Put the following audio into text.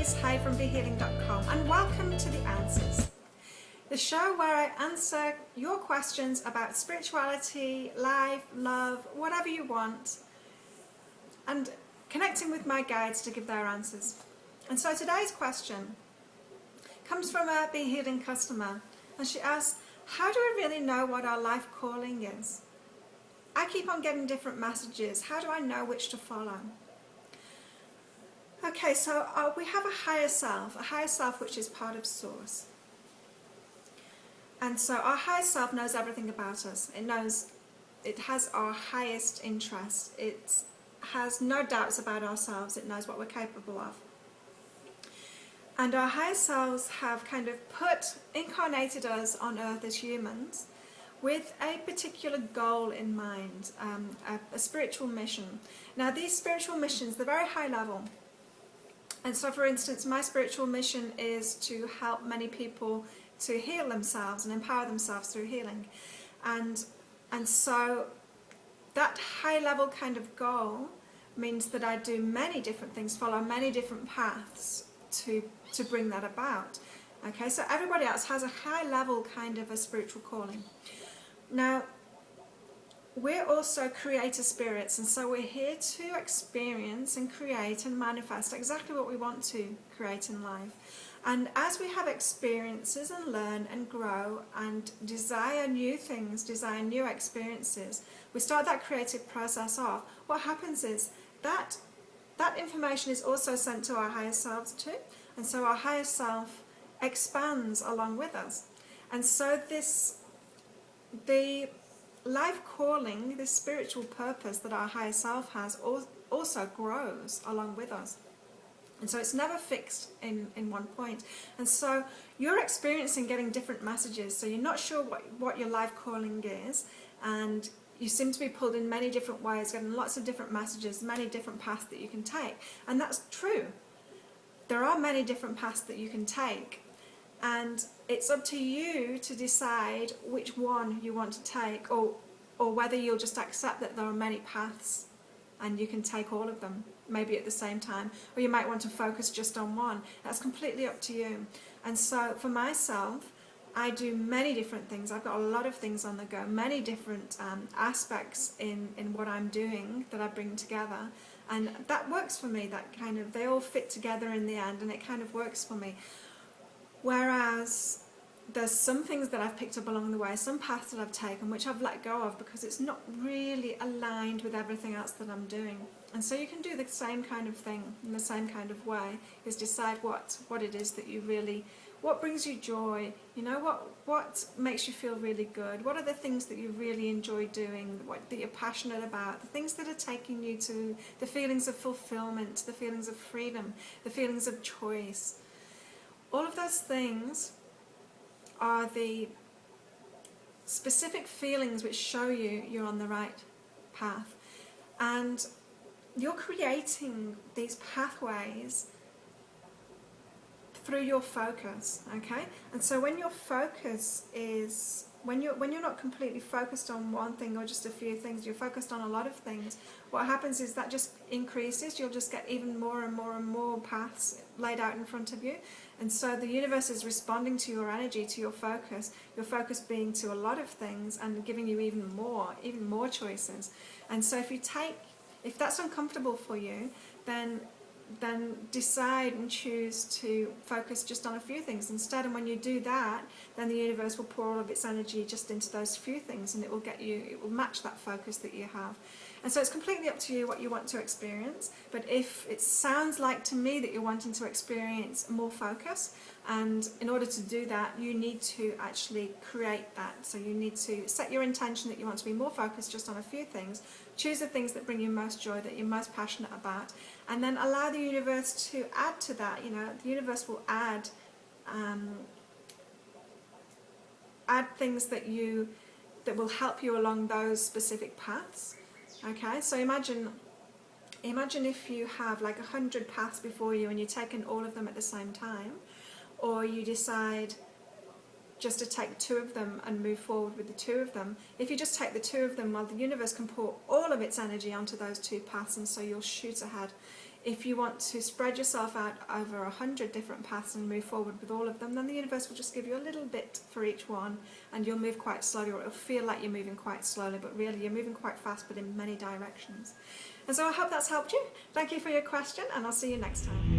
Louise Hay from BeHealing.com, and welcome to The Answers, the show where I answer your questions about spirituality, life, love, whatever you want, and connecting with my guides to give their answers. And so today's question comes from a BeHealing customer, and she asks, how do we really know what our life calling is? I keep on getting different messages. How do I know which to follow? Okay, so we have a higher self which is part of Source. And so our higher self knows everything about us. It has our highest interest. It has no doubts about ourselves. It knows what we're capable of. And our higher selves have kind of incarnated us on earth as humans with a particular goal in mind, a spiritual mission. Now these spiritual missions, they're very high level. And so, for instance, my spiritual mission is to help many people to heal themselves and empower themselves through healing. And so that high-level kind of goal means that I do many different things, follow many different paths to bring that about. Okay, so everybody else has a high-level kind of a spiritual calling. Now, we're also creator spirits, and so we're here to experience and create and manifest exactly what we want to create in life. And as we have experiences and learn and grow and desire new things, desire new experiences, we start that creative process off. What happens is that information is also sent to our higher selves too, and so our higher self expands along with us. And so the life calling, this spiritual purpose that our higher self has, also grows along with us. And so it's never fixed in one point. And so you're experiencing getting different messages. So you're not sure what your life calling is, and you seem to be pulled in many different ways, getting lots of different messages, many different paths that you can take. And that's true. There are many different paths that you can take. And it's up to you to decide which one you want to take, or whether you'll just accept that there are many paths and you can take all of them, maybe at the same time, or you might want to focus just on one. That's completely up to you. And so for myself, I do many different things. I've got a lot of things on the go, many different aspects in what I'm doing that I bring together. And that works for me, they all fit together in the end, and it kind of works for me. Whereas there's some things that I've picked up along the way, some paths that I've taken which I've let go of because it's not really aligned with everything else that I'm doing. And so you can do the same kind of thing in the same kind of way, is decide what it is that you really, what brings you joy, what makes you feel really good, what are the things that you really enjoy doing, that you're passionate about, the things that are taking you to the feelings of fulfillment, the feelings of freedom, the feelings of choice. All of those things are the specific feelings which show you you're on the right path. And you're creating these pathways through your focus, okay? And so when your focus is, when you're not completely focused on one thing or just a few things, you're focused on a lot of things, what happens is that just increases. You'll just get even more and more and more paths laid out in front of you. And so the universe is responding to your energy, to your focus being to a lot of things and giving you even more choices. And so if that's uncomfortable for you, then decide and choose to focus just on a few things instead. And when you do that, then the universe will pour all of its energy just into those few things, and it will match that focus that you have. And so it's completely up to you what you want to experience. But if it sounds like to me that you're wanting to experience more focus, and in order to do that, you need to actually create that. So you need to set your intention that you want to be more focused just on a few things, choose the things that bring you most joy, that you're most passionate about, and then allow the universe to add to that. The universe will add things that will help you along those specific paths. Okay, so imagine if you have like 100 paths before you and you're taking all of them at the same time, or you decide just to take 2 of them and move forward with the 2 of them. If you just take the 2 of them, well, the universe can pour all of its energy onto those 2 paths, and so you'll shoot ahead. If you want to spread yourself out over 100 different paths and move forward with all of them, then the universe will just give you a little bit for each one, and you'll move quite slowly, or it'll feel like you're moving quite slowly, but really you're moving quite fast, but in many directions. And so I hope that's helped you. Thank you for your question, and I'll see you next time.